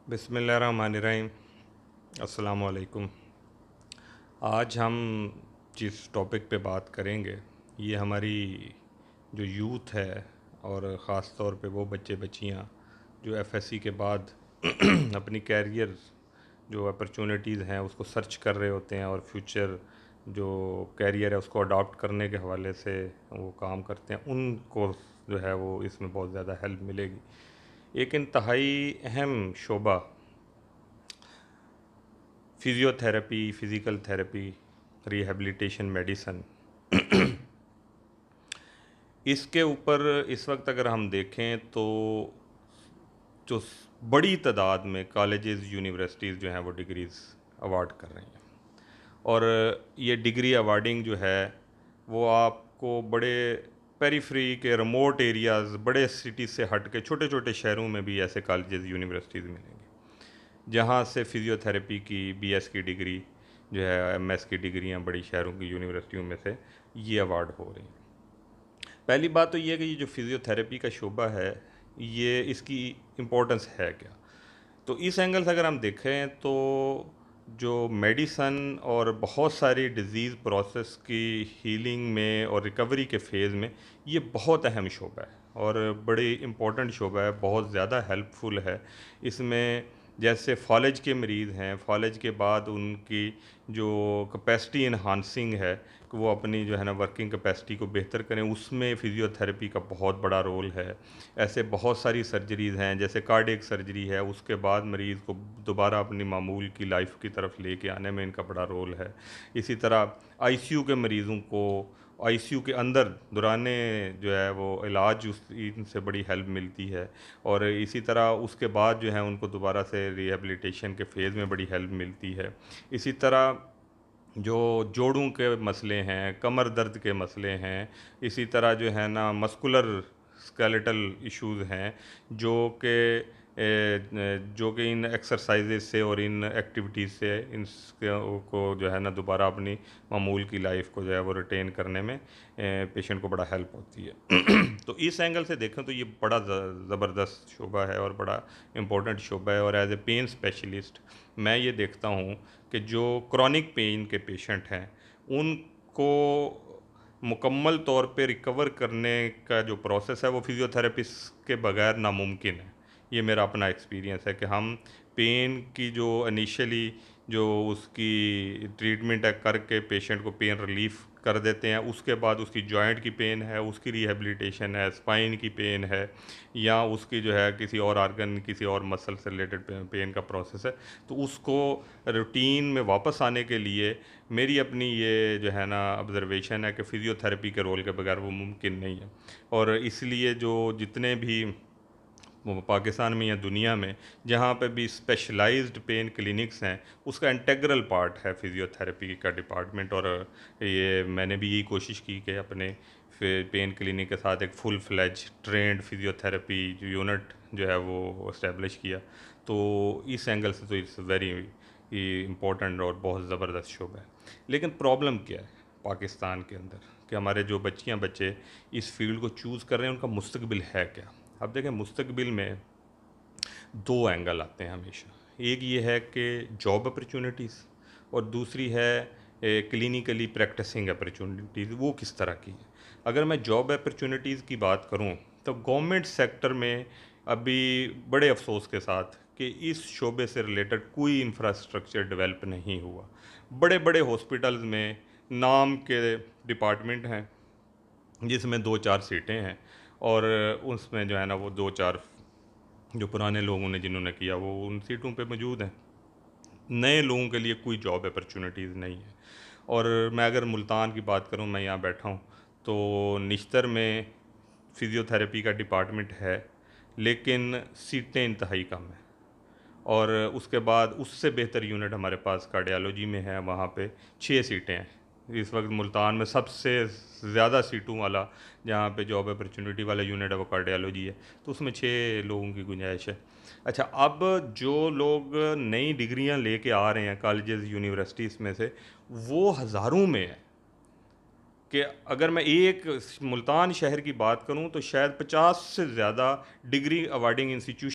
बिस्मिल्लाहिर्रहमानिर्रहीम। अस्सलाम वालेकुम। आज हम जिस टॉपिक पे बात करेंगे ये हमारी जो यूथ है और ख़ास तौर पे वो बच्चे बच्चियाँ जो एफएससी के बाद अपनी कैरियर जो अपॉर्चुनिटीज़ हैं उसको सर्च कर रहे होते हैं और फ्यूचर जो कैरियर है उसको अडॉप्ट करने के हवाले से वो काम करते हैं, उनको जो है वो इसमें बहुत ज़्यादा हेल्प मिलेगी। एक इंतहाई अहम शोबा physiotherapy, physical therapy, rehabilitation medicine, इसके ऊपर इस वक्त अगर हम देखें तो जो बड़ी तादाद में कॉलेजेस यूनिवर्सिटीज़ जो हैं वो डिग्रीज़ अवार्ड कर रही हैं। और ये डिग्री अवार्डिंग जो है वो आपको बड़े पेरीफ्री के रिमोट एरियाज़, बड़े सिटीज़ से हट के छोटे छोटे शहरों में भी ऐसे कॉलेजेस यूनिवर्सिटीज़ मिलेंगे जहाँ से फ़िज़ियोथेरेपी की बीएस की डिग्री जो है, एमएस की डिग्रियाँ बड़ी शहरों की यूनिवर्सिटियों में से ये अवार्ड हो रही हैं। पहली बात तो ये है कि ये जो फ़िज़ियोथेरेपी का शोबा है ये इसकी इम्पोर्टेंस है क्या। तो इस एंगल से अगर हम देखें तो जो मेडिसन और बहुत सारी डिज़ीज़ प्रोसेस की हीलिंग में और रिकवरी के फ़ेज़ में ये बहुत अहम शोबा है और बड़ी इम्पोर्टेंट शोबा है, बहुत ज़्यादा हेल्पफुल है। इसमें जैसे फ़ॉलेज के मरीज़ हैं, फ़ॉलेज के बाद उनकी जो कैपेसिटी इन्हांसिंग है कि वो अपनी जो है ना वर्किंग कैपेसिटी को बेहतर करें, उसमें फ़िज़ियोथेरेपी का बहुत बड़ा रोल है। ऐसे बहुत सारी सर्जरीज़ हैं, जैसे कार्डियक सर्जरी है, उसके बाद मरीज़ को दोबारा अपनी मामूल की लाइफ की तरफ लेके आने में इनका बड़ा रोल है। इसी तरह आईसीयू के मरीज़ों को आईसीयू के अंदर दौराने जो है वो इलाज उस इनसे बड़ी हेल्प मिलती है। और इसी तरह उसके बाद जो है उनको दोबारा से रिहैबिलिटेशन के फ़ेज़ में बड़ी हेल्प मिलती है। इसी तरह जो जोड़ों के मसले हैं, कमर दर्द के मसले हैं, इसी तरह जो है ना मस्कुलर स्केलेटल इश्यूज़ हैं जो कि जो कि इन एक्सरसाइजेज से और इन एक्टिविटीज़ से इनके को जो है ना दोबारा अपनी मामूल की लाइफ को जो है वो रिटेन करने में पेशेंट को बड़ा हेल्प होती है। तो इस एंगल से देखें तो ये बड़ा ज़बरदस्त शोबा है और बड़ा इम्पोर्टेंट शोबा है। और एज ए पेन स्पेशलिस्ट मैं ये देखता हूँ कि जो क्रॉनिक पेन के पेशेंट हैं उनको मुकम्मल तौर पे रिकवर करने का जो प्रोसेस है वो फिज़ियोथेरेपिस्ट के बगैर नामुमकिन है। ये मेरा अपना एक्सपीरियंस है कि हम पेन की जो इनिशियली जो उसकी ट्रीटमेंट है करके पेशेंट को पेन रिलीफ कर देते हैं, उसके बाद उसकी जॉइंट की पेन है, उसकी रिहैबिलिटेशन है, स्पाइन की पेन है या उसकी जो है किसी और आर्गन, किसी और मसल से रिलेटेड पेन का प्रोसेस है, तो उसको रूटीन में वापस आने के लिए मेरी अपनी ये जो है ना ऑब्ज़र्वेशन है कि फ़िज़ियोथेरेपी के रोल के बगैर वो मुमकिन नहीं है। और इसलिए जो जितने भी वो पाकिस्तान में या दुनिया में जहाँ पे भी स्पेशलाइज्ड पेन क्लिनिक्स हैं उसका इंटेग्रल पार्ट है फ़िज़ियोथेरेपी का डिपार्टमेंट। और ये मैंने भी यही कोशिश की कि अपने पेन क्लिनिक के साथ एक फुल फ्लेज ट्रेंड फ़िज़ियोथेरेपी जो यूनिट जो है वो इस्टेब्लिश किया। तो इस एंगल से तो इट्स वेरी इम्पोर्टेंट और बहुत ज़बरदस्त शोबा है। लेकिन प्रॉब्लम क्या है पाकिस्तान के अंदर कि हमारे जो बच्चियाँ बच्चे इस फील्ड को चूज़ कर रहे हैं उनका मुस्तकबिल है क्या। अब देखें मुस्तकबिल में दो एंगल आते हैं हमेशा। एक ये है कि जॉब अपॉर्चुनिटीज़ और दूसरी है क्लिनिकली प्रैक्टिसिंग अपॉर्चुनिटीज़, वो किस तरह की है। अगर मैं जॉब अपॉर्चुनिटीज़ की बात करूं तो गवर्नमेंट सेक्टर में अभी बड़े अफसोस के साथ कि इस शोबे से रिलेटेड कोई इंफ्रास्ट्रक्चर डेवलप नहीं हुआ। बड़े बड़े हॉस्पिटल्स में नाम के डिपार्टमेंट हैं जिसमें दो चार सीटें हैं और उसमें जो है ना वो दो चार जो पुराने लोगों ने जिन्होंने किया वो उन सीटों पे मौजूद हैं। नए लोगों के लिए कोई जॉब अपॉर्चुनिटीज़ नहीं है। और मैं अगर मुल्तान की बात करूं, मैं यहाँ बैठा हूँ तो निश्तर में फ़िज़ियोथेरेपी का डिपार्टमेंट है लेकिन सीटें इंतहाई कम हैं। और उसके बाद उससे बेहतर यूनिट हमारे पास कार्डियोलॉजी में है, वहाँ पे 6 सीटें हैं। इस वक्त मुल्तान में सबसे ज़्यादा सीटों वाला जहाँ पे जॉब अपॉर्चुनिटी वाला यूनिट है वो कार्डियोलॉजी है, तो उसमें 6 लोगों की गुंजाइश है। अच्छा, अब जो लोग नई डिग्रियाँ लेके आ रहे हैं कॉलेजेस यूनिवर्सिटीज़ में से वो हज़ारों में है कि अगर मैं एक मुल्तान शहर की बात करूं तो शायद 50 से ज़्यादा डिग्री अवार्डिंग इंस्टीट्यूशन